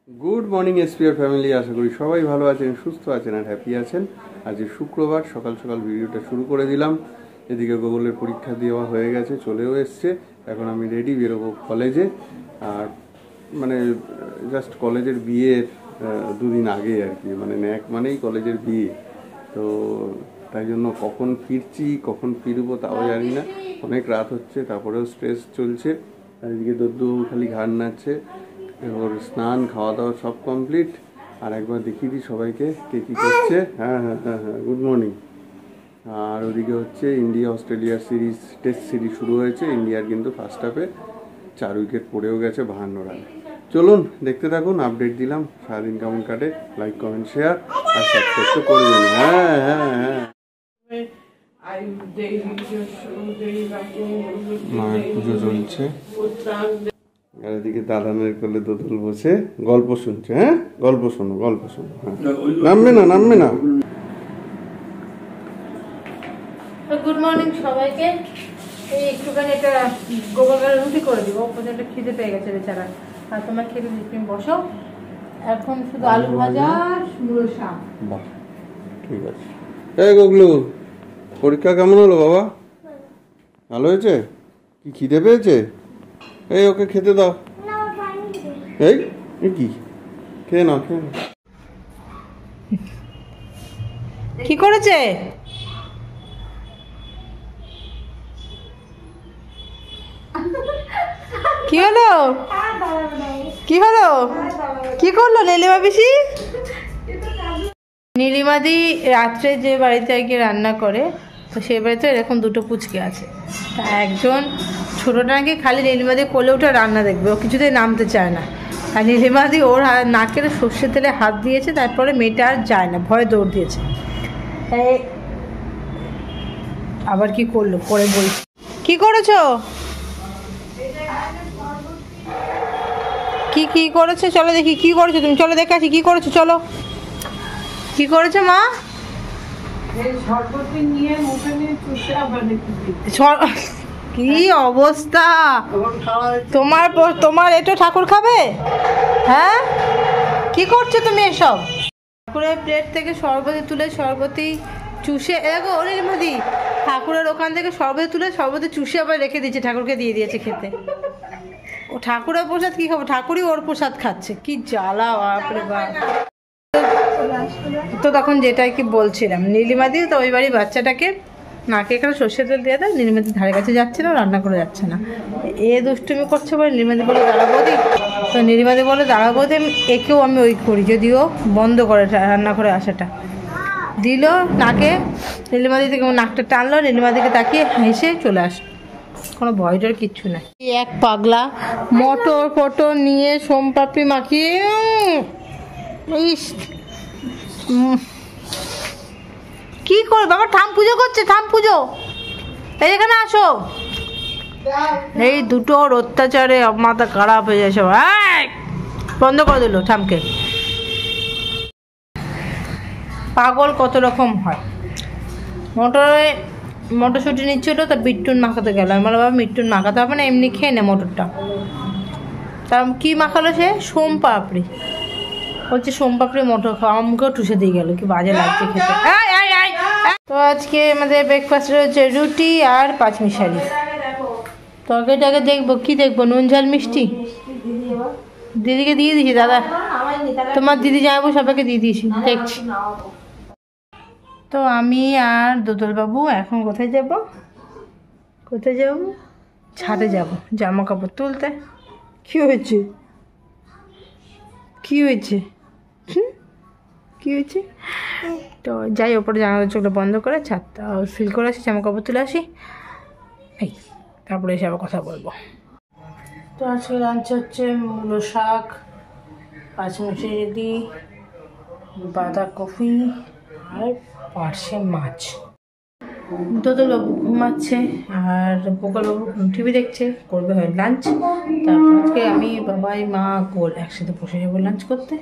Good morning SPR family आशा करी सबाई भालो आছেন সুস্থ আছেন আর হ্যাপি আছেন। আজ শুক্রবার সকাল সকাল ভিডিওটা শুরু করে দিলাম। এদিকে গুগলের পরীক্ষা দেওয়া হয়ে গেছে, চলেও এসছে। এখন আমি রেডি বেরোবো কলেজে। আর মানে জাস্ট কলেজের বিয়ের দুদিন আগে আর কি, মানে ন্যাক মানেই কলেজের বিয়ে, তো তাই জন্য কখন ফিরছি কখন ফিরবো তাও জানি না। অনেক রাত হচ্ছে, তারপরেও স্ট্রেস চলছে। আর এদিকে দদ্দু খালি ঘাড় নাড়ছে। ওর স্নান খাওয়া দাওয়া সব কমপ্লিট। আর একবার দেখিয়ে দিই সবাইকে কে কী করছে। হ্যাঁ হ্যাঁ হ্যাঁ হ্যাঁ, গুড মর্নিং। আর ওদিকে হচ্ছে ইন্ডিয়া অস্ট্রেলিয়ার সিরিজ, টেস্ট সিরিজ শুরু হয়েছে। ইন্ডিয়ার কিন্তু ফার্স্ট হাফে 4 উইকেট পড়েও গেছে 52 রানে। চলুন দেখতে থাকুন, আপডেট দিলাম। সারাদিন কেমন কাটে, লাইক কমেন্ট শেয়ার আর সাবস্ক্রাইব তো করবেন। হ্যাঁ হ্যাঁ হ্যাঁ, মায়ের পুজো চলছে। আর এদিকে দাদানের কোলে দোদল বসে গল্প শুনছে। হ্যাঁ, গল্প শোনো গল্প শোনো। হ্যাঁ, নামবে না নামবে না। গুড মর্নিং সবাইকে। এই একটুখানি এটা গোবরগার রুটি করে দিব, প্রচন্ড খিদে পেয়ে গেছে বেচারা। আর তোমার খেতে তুমি বসো। এখন শুধু আলু ভাজা মূল শাক। বাহ, ঠিক আছে। এই গুগলু, পরীক্ষা কেমন হলো বাবা? ভালো হয়েছে? কি খিদে পেয়েছে? এই ওকে খেতে দাও। এই কি খেয়ে নাও খেয়ে নাও। কি করেছে? কি হলো কি হলো কি করলো নীলিমা পিসি? নীলিমাদি রাত্রে যে বাড়িতে আর কি রান্না করে, তো সেই বাড়িতে এরকম দুটো পুচকে আছে। তা একজন ছোটোটা নাকি খালি নীলিমাদি কোলে উঠে রান্না দেখবে, ও কিছুতেই নামতে চায় না। আর নীলিমাদি ওর নাকের সর্ষের তেলে হাত দিয়েছে, তারপরে মেয়েটা আর যায় না, ভয়ে দৌড় দিয়েছে। আবার কি করলো পরে বলছি। কি করেছো? কি করেছো? চলো দেখি কি করেছো তুমি। চলো দেখে আসি কি করেছো। চলো কি করেছো মা? কি অবস্থা তোমার এটা ঠাকুর খাবে? হ্যাঁ, কি করছো তুমি এসব? ঠাকুরের প্লেট থেকে শরবতি তুলে শরবতি চুষে, দেখো নীলিমাদি ঠাকুরের ওখান থেকে শরবতি তুলে শরবতি চুষে আবার রেখে দিয়েছে, ঠাকুরকে দিয়ে দিয়েছে খেতে। ও ঠাকুরের প্রসাদ কি খাবো, ঠাকুরই ওর প্রসাদ খাচ্ছে। কি জ্বালা বাপরে বাপ। তো তখন যেটা কি বলছিলাম, নীলিমাদি তো ওই বাড়ির বাচ্চাটাকে নাকে এখানে সর্ষের তেল দিয়ে দেয়, নীলিমাদি ধারে কাছে যাচ্ছে না, রান্না করে যাচ্ছে না। এ দুষ্টুমি করছে বলে নীলিমাদি বলে দাঁড়াবো দি, তো নীলিমাদি বলে দাঁড়াবো দি একেও আমি ওই করি, যদিও বন্ধ করে রান্না করে আসাটা দিল নাকে। নীলিমাদি থেকে নাকটা টানলো, নীলিমাদিকে তাকিয়ে হেসে চলে আসলো। কোনো ভয়টার কিচ্ছু নাই। এক পাগলা মটর ফটর নিয়ে সোমপাপড়ি মাখিয়ে, ইস কি করে বাবা, ঠাম পুজো করছে, ঠাম পুজো। এই এখানে আসো। এই দুটোর অত্যাচারে মাথা খারাপ হয়ে যায় সব। বন্ধ করে দিল ঠামকে। পাগল কত রকম হয়। মটরশুঁটি নিচ্ছিল, তা বিট্টুন মাখাতে গেল। আমার বাবা বিট্টুন মাখাতে হবে না, এমনি খেয়ে নে মটরটা। তা কি মাখালো সে? সোমপাপড়ি। বলছে সোমপাপড়ি মটর খাওয়া, মুখেও টুসে দিয়ে গেল। কি বাজে লাগছে খেতে। তো আজকে আমাদের ব্রেকফাস্টে হচ্ছে রুটি আর পাঁচমিশালি। তরকারিটাকে দেখবো, কি দেখবো, নুন ঝাল মিষ্টি। দিদিকে দিয়ে দিয়েছি দাদা, তোমার দিদি যাবো সবাইকে দিয়ে দিয়েছি, দেখছি। তো আমি আর দোদলবাবু এখন কোথায় যাব? ছাদে যাব জামা কাপড় তুলতে। কি হয়েছে? তো যাই ওপরে জানালা চোখটা বন্ধ করে ছাদটা ফিল করে আসি, জামা কাপড় তুলে আসি, এই তারপরে এসে আবার কথা বলবো। তো আজকে লাঞ্চ হচ্ছে মূলো শাক, পাঁচমিশালি, বাঁধাকপি আর পার্শে মাছ। দোদলবাবু ঘুমাচ্ছে আর গোপালবাবু টিভি দেখছে, করবে হয় লাঞ্চ। তারপর আজকে আমি বাবাই মা গোল একসাথে বসে যাবো লাঞ্চ করতে,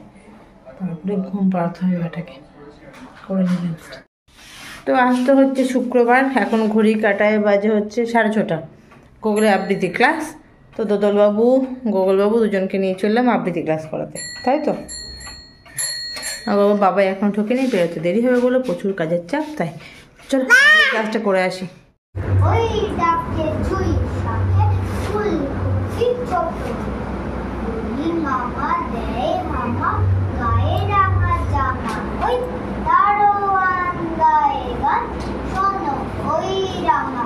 তারপরে ঘুম পাড়াতে হবে বেটাকে, করে নিলাম। তো আজ তো হচ্ছে শুক্রবার, এখন ঘড়ি কাটায় বাজে হচ্ছে 6:30। গোগলের আবৃত্তি ক্লাস, তো দোদলবাবু গোগলবাবু দুজনকে নিয়ে চললাম আবৃত্তি ক্লাস করাতে, তাই তো? আর বাবা এখন ঠকেনি, বেরোতে দেরি হবে বলে প্রচুর কাজের চাপ, তাই চলো ক্লাসটা করে আসি। ওই ডাকে চুই শাকে ফুলকপি ছোট বলি মামা দেয় মামা গায়ে রাঙা জামা ওই দারোয়ান গায়ে গান শোনো ওই রাঙা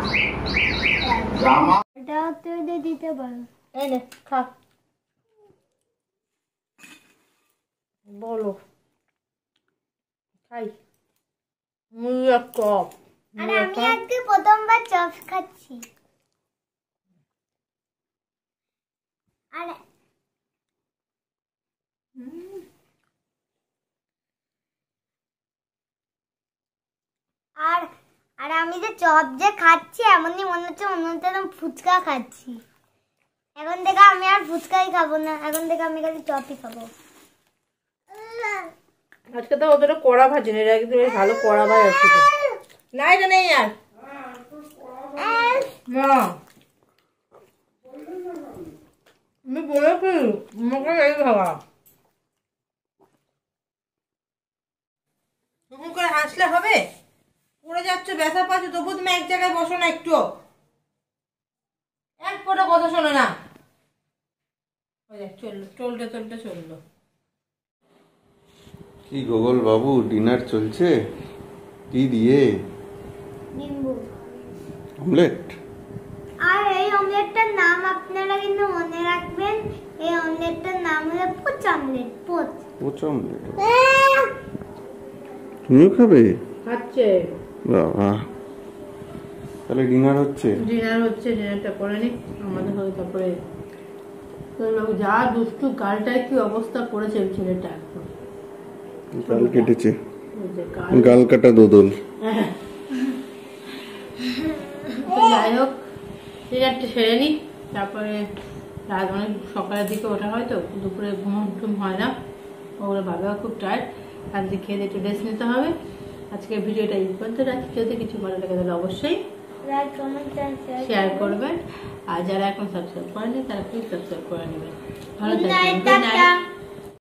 এটা তুই দিতে পারো। এই নে খা, বলো খাই মুড়ির চপ। আর আমি আজকে প্রথমবার চপ খাচ্ছি। আর আর আর আমি যে চপ যে খাচ্ছি এমনই মনে হচ্ছে আমি ফুচকা খাচ্ছি। এখন থেকে আমি আর ফুচকাই খাবো না, এখন থেকে আমি খালি চপই খাবো। আজকে তো অতটা কড়া ভাজি নেই, একদম বেশ ভালো কড়া ভাজ আছে। না এটা নেই আর না, আমি বলেছি আমাকে এই খাওয়া। তখন করে হাসলে হবে? পড়ে যাচ্ছ, ব্যথা পাচ্ছ, তবু তুমি এক জায়গায় বসো না, একটু এক ফোঁটা কথা শোনো না। চললো চলতে চলতে চললো। কি গোগল বাবু ডিনার চলছে? কি দিয়ে? নিম্বু। অমলেট? আর এই অমলেটটার নাম আপনারা কিন্তু মনে রাখবেন, এই অমলেটটার নাম হলো poach omelette. Poach poach omelette. তুমিও খাবে? খাচ্ছে বাবা, তাহলে ডিনার হচ্ছে? ডিনার হচ্ছে, ডিনারটা করে নি আমাদের হবে। তারপরে যা দুষ্টু, গালটায় কি অবস্থা করেছে ছেলেটা, গাল কেটেছে, গাল কাটা দোদল। যাই হোক ডিনারটা সেরে নি, তারপরে রাত অনেক সকালের দিকে ওঠা হয় তো, দুপুরে ঘুম হয় না, ওগুলো বাবা খুব টায়ার্ড, রাত্রে খেয়ে একটু রেস্ট নিতে হবে। আজকের ভিডিওটা এই পর্যন্ত রাখি, যদি কিছু ভালো লাগে তাহলে অবশ্যই লাইক কমেন্ট শেয়ার করবেন, আর যারা এখন সাবস্ক্রাইব করেনি তারা প্লিজ সাবস্ক্রাইব করে নেবেন। ভালো গুড নাইট, থাকবেন, গুড নাইট। টাটা।